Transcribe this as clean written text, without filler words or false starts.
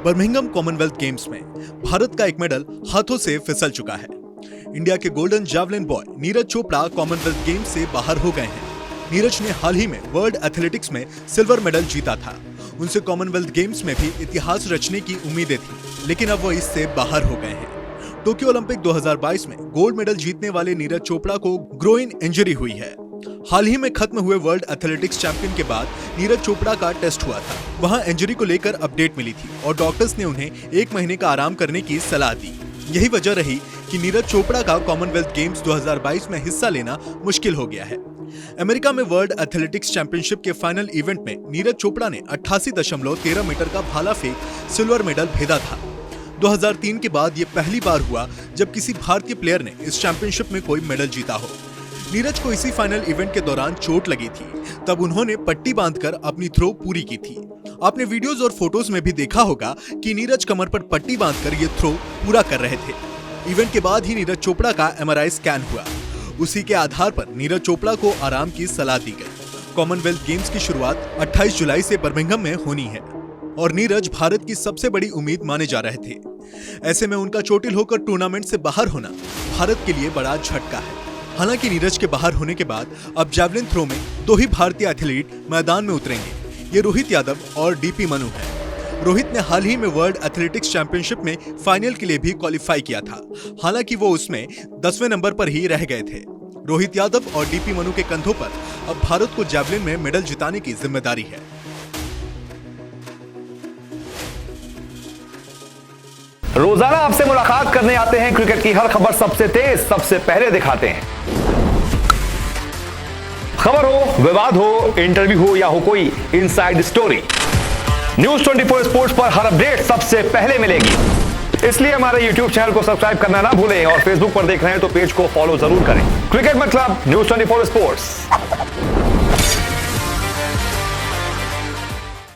Birmingham Commonwealth games में भारत का एक मेडल हाथों से फिसल चुका है। इंडिया के golden javelin boy Neeraj Chopra Commonwealth games से बाहर हो गए हैं। नीरज ने हाल ही में वर्ल्ड एथलेटिक्स में सिल्वर मेडल जीता था। उनसे कॉमनवेल्थ गेम्स में भी इतिहास रचने की उम्मीदें थी, लेकिन अब वो इससे बाहर हो गए हैं। टोक्यो ओलंपिक 2022 में गोल्ड मेडल जीतने वाले नीरज चोपड़ा को ग्रोइन इंजरी हुई है। हाल ही में खत्म हुए वर्ल्ड एथलेटिक्स चैंपियन के बाद नीरज चोपड़ा का टेस्ट हुआ था। वहां इंजरी को लेकर अपडेट मिली थी और डॉक्टर्स ने उन्हें 1 महीने का आराम करने की सलाह दी। यही वजह रही कि नीरज चोपड़ा का कॉमनवेल्थ गेम्स 2022 में हिस्सा लेना मुश्किल हो गया है। अमेरिका में वर्ल्ड एथलेटिक्स चैंपियनशिप के फाइनल इवेंट में नीरज चोपड़ा ने 88.13 मीटर का भाला फेंक सिल्वर मेडल भेदा था। 2003 के बाद ये पहली बार हुआ जब किसी भारतीय प्लेयर ने इस चैंपियनशिप में कोई मेडल जीता हो। नीरज को इसी फाइनल इवेंट के दौरान चोट लगी थी, तब उन्होंने पट्टी बांधकर अपनी थ्रो पूरी की थी। आपने वीडियोस और फोटोज में भी देखा होगा कि नीरज कमर पर पट्टी बांधकर ये थ्रो पूरा कर रहे थे। इवेंट के बाद ही नीरज चोपड़ा का MRI स्कैन हुआ। उसी के आधार पर नीरज चोपड़ा को आराम की सलाह दी गई। कॉमनवेल्थ गेम्स की शुरुआत 28 जुलाई से बर्मिंघम में होनी है और नीरज भारत की सबसे बड़ी उम्मीद माने जा रहे थे। ऐसे में उनका चोटिल होकर टूर्नामेंट से बाहर होना भारत के लिए बड़ा झटका है। हालांकि नीरज के बाहर होने के बाद अब जैवलिन थ्रो में 2 ही भारतीय एथलीट मैदान में उतरेंगे। ये रोहित यादव और DP मनु है। रोहित ने हाल ही में वर्ल्ड एथलेटिक्स चैंपियनशिप में फाइनल के लिए भी क्वालिफाई किया था। हालांकि वो उसमें 10वें नंबर पर ही रह गए थे। रोहित यादव और DP मनु के कंधों पर अब भारत को जैवलिन में मेडल जिताने की जिम्मेदारी है। रोजाना आपसे मुलाकात करने आते हैं, क्रिकेट की हर खबर सबसे तेज सबसे पहले दिखाते हैं। खबर हो, विवाद हो, इंटरव्यू हो या हो कोई इनसाइड स्टोरी, न्यूज 24 स्पोर्ट्स पर हर अपडेट सबसे पहले मिलेगी। इसलिए हमारे YouTube चैनल को सब्सक्राइब करना ना भूलें और फेसबुक पर देख रहे हैं तो पेज को फॉलो जरूर करें। क्रिकेट मतलब न्यूज 24 स्पोर्ट्स।